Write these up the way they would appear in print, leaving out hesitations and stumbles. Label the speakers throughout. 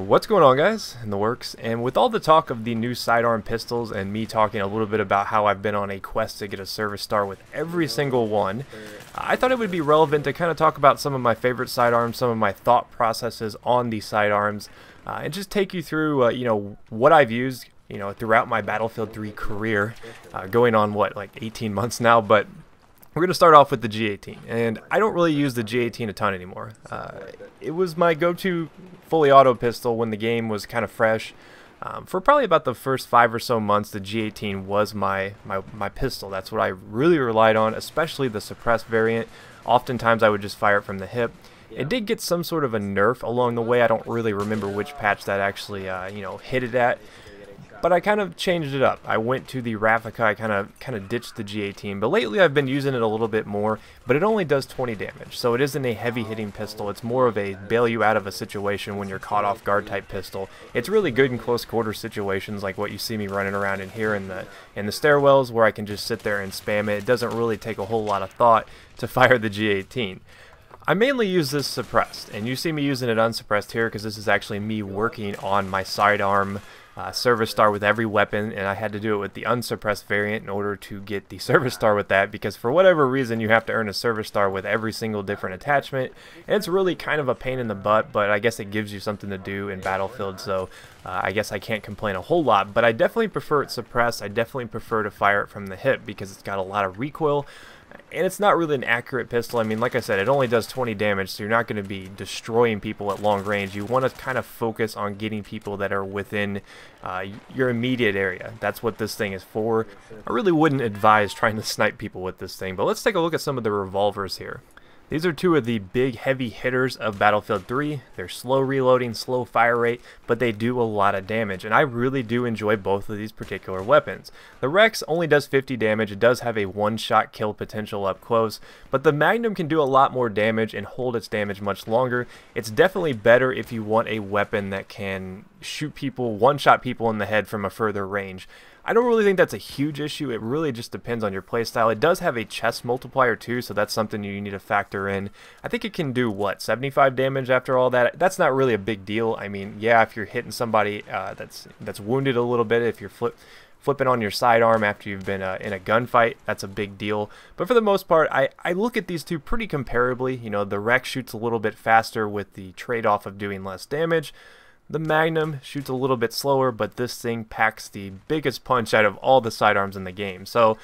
Speaker 1: What's going on, guys, in the works? And with all the talk of the new sidearm pistols and me talking a little bit about how I've been on a quest to get a service star with every single one, I thought it would be relevant to kind of talk about some of my favorite sidearms, some of my thought processes on these sidearms, and just take you through what I've used throughout my Battlefield 3 career, going on like 18 months now. But we're going to start off with the G18, and I don't really use the G18 a ton anymore. It was my go-to fully auto pistol when the game was kind of fresh. For probably about the first 5 or so months, the G18 was my pistol. That's what I really relied on, especially the suppressed variant. Oftentimes I would just fire it from the hip. It did get some sort of a nerf along the way. I don't really remember which patch that actually hit it at. But I kind of changed it up. I went to the Raffica. I kind of ditched the G18, but lately I've been using it a little bit more. But it only does 20 damage, so it isn't a heavy-hitting pistol. It's more of a bail you out of a situation when you're caught off guard type pistol. It's really good in close quarter situations, like what you see me running around in here in the stairwells, where I can just sit there and spam it. It doesn't really take a whole lot of thought to fire the G18. I mainly use this suppressed, and you see me using it unsuppressed here because this is actually me working on my sidearm service star with every weapon, and I had to do it with the unsuppressed variant in order to get the service star with that, because for whatever reason you have to earn a service star with every single different attachment, and it's really kind of a pain in the butt, but I guess it gives you something to do in Battlefield, so I guess I can't complain a whole lot. But I definitely prefer it suppressed. I definitely prefer to fire it from the hip because it's got a lot of recoil. And it's not really an accurate pistol. I mean, like I said, it only does 20 damage, so you're not going to be destroying people at long range. You want to kind of focus on getting people that are within your immediate area. That's what this thing is for. I really wouldn't advise trying to snipe people with this thing, but let's take a look at some of the revolvers here. These are two of the big heavy hitters of Battlefield 3. They're slow reloading, slow fire rate, but they do a lot of damage, and I really do enjoy both of these particular weapons. The Rex only does 50 damage. It does have a one-shot kill potential up close, but the Magnum can do a lot more damage and hold its damage much longer. It's definitely better if you want a weapon that can shoot people, one-shot people in the head from a further range. I don't really think that's a huge issue. It really just depends on your playstyle. It does have a chest multiplier too, so that's something you need to factor in. I think it can do, what, 75 damage after all that? That's not really a big deal. I mean, yeah, if you're hitting somebody that's wounded a little bit, if you're flipping on your sidearm after you've been in a gunfight, that's a big deal. But for the most part, I look at these two pretty comparably. You know, the Rex shoots a little bit faster with the trade-off of doing less damage. The Magnum shoots a little bit slower, but this thing packs the biggest punch out of all the sidearms in the game. So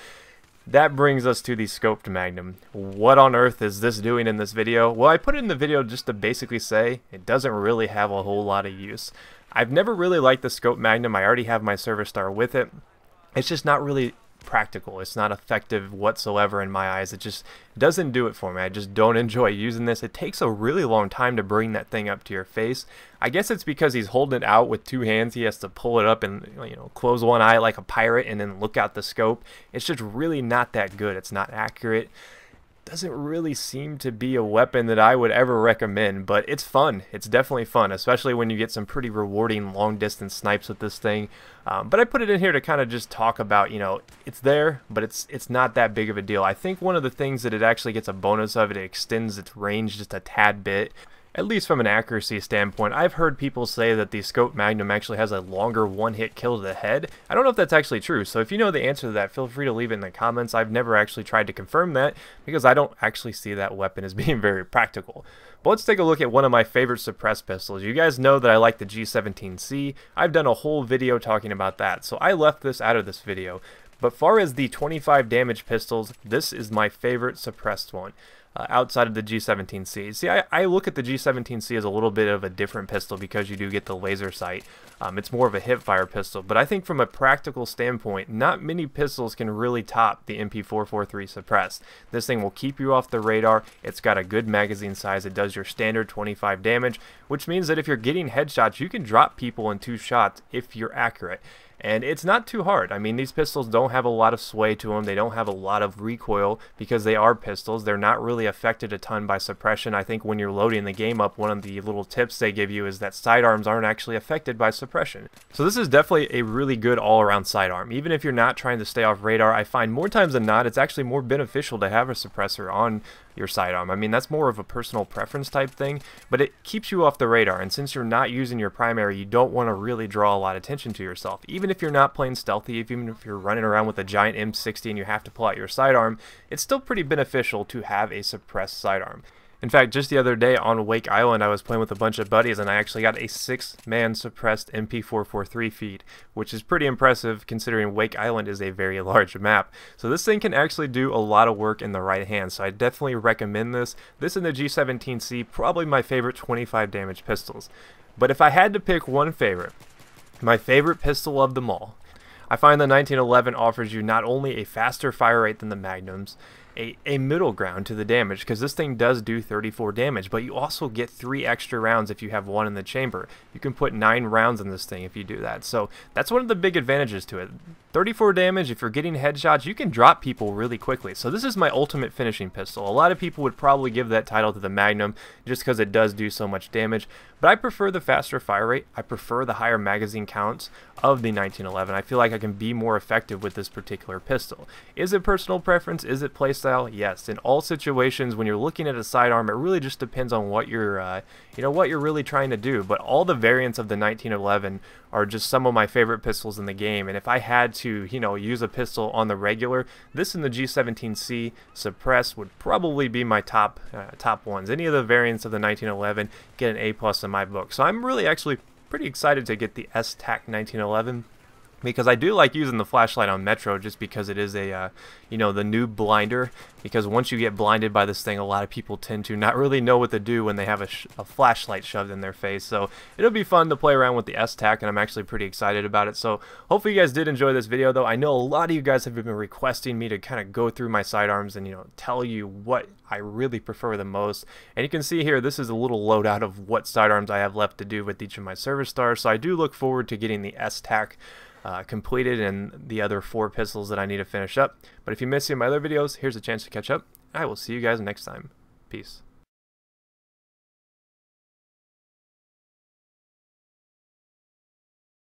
Speaker 1: that brings us to the scoped Magnum. What on earth is this doing in this video? Well, I put it in the video just to basically say it doesn't really have a whole lot of use. I've never really liked the scoped Magnum. I already have my service star with it. It's just not really practical. It's not effective whatsoever in my eyes. It just doesn't do it for me. I just don't enjoy using this. It takes a really long time to bring that thing up to your face. I guess it's because he's holding it out with two hands. He has to pull it up and close one eye like a pirate and then look out the scope. It's just really not that good. It's not accurate. Doesn't really seem to be a weapon that I would ever recommend, but it's fun. It's definitely fun, especially when you get some pretty rewarding long distance snipes with this thing. But I put it in here to kind of just talk about, it's there, but it's not that big of a deal. I think one of the things that it actually gets a bonus of, it extends its range just a tad bit. At least from an accuracy standpoint. I've heard people say that the Scope Magnum actually has a longer one-hit kill to the head. I don't know if that's actually true, so if you know the answer to that, feel free to leave it in the comments. I've never actually tried to confirm that, because I don't actually see that weapon as being very practical. But let's take a look at one of my favorite suppressed pistols. You guys know that I like the G17C. I've done a whole video talking about that, so I left this out of this video. But far as the 25 damage pistols, this is my favorite suppressed one. Outside of the G17C. See, I look at the G17C as a little bit of a different pistol because you do get the laser sight. It's more of a hip-fire pistol, but I think from a practical standpoint, not many pistols can really top the MP443 suppressed. This thing will keep you off the radar. It's got a good magazine size. It does your standard 25 damage, which means that if you're getting headshots, you can drop people in 2 shots if you're accurate. and it's not too hard. I mean, these pistols don't have a lot of sway to them. They don't have a lot of recoil because they are pistols. They're not really affected a ton by suppression. I think when you're loading the game up, one of the little tips they give you is that sidearms aren't actually affected by suppression. So this is definitely a really good all-around sidearm. Even if you're not trying to stay off radar, I find more times than not it's actually more beneficial to have a suppressor on your sidearm. I mean, that's more of a personal preference type thing, but it keeps you off the radar, and since you're not using your primary, you don't want to really draw a lot of attention to yourself. Even if you're not playing stealthy, even if you're running around with a giant M60 and you have to pull out your sidearm, it's still pretty beneficial to have a suppressed sidearm. In fact, just the other day on Wake Island, I was playing with a bunch of buddies, and I actually got a 6-man suppressed MP443 feed, which is pretty impressive considering Wake Island is a very large map. So this thing can actually do a lot of work in the right hand, so I definitely recommend this. This and the G17C, probably my favorite 25 damage pistols. But if I had to pick one favorite, my favorite pistol of them all, I find the 1911 offers you not only a faster fire rate than the Magnums, a middle ground to the damage, because this thing does do 34 damage, but you also get 3 extra rounds if you have 1 in the chamber. You can put 9 rounds in this thing if you do that, so that's one of the big advantages to it. 34 damage, if you're getting headshots, you can drop people really quickly. So this is my ultimate finishing pistol. A lot of people would probably give that title to the Magnum just because it does do so much damage, but I prefer the faster fire rate. I prefer the higher magazine counts of the 1911. I feel like I can be more effective with this particular pistol. Is it personal preference? Is it playstyle? Yes. In all situations, when you're looking at a sidearm, it really just depends on what you're, what you're really trying to do. But all the variants of the 1911 are just some of my favorite pistols in the game, and if I had to, use a pistol on the regular, this and the G17C suppress would probably be my top ones. Any of the variants of the 1911 get an A+ in my book. So I'm really actually pretty excited to get the S-TAC 1911. Because I do like using the flashlight on Metro, just because it is a, the new blinder. Because once you get blinded by this thing, a lot of people tend to not really know what to do when they have a flashlight shoved in their face. So it'll be fun to play around with the S-TAC, and I'm actually pretty excited about it. So hopefully you guys did enjoy this video, though. I know a lot of you guys have been requesting me to kind of go through my sidearms and, tell you what I really prefer the most. And you can see here, this is a little loadout of what sidearms I have left to do with each of my service stars. So I do look forward to getting the S-TAC completed and the other 4 pistols that I need to finish up. But if you missed any of my other videos, here's a chance to catch up. I will see you guys next time. Peace.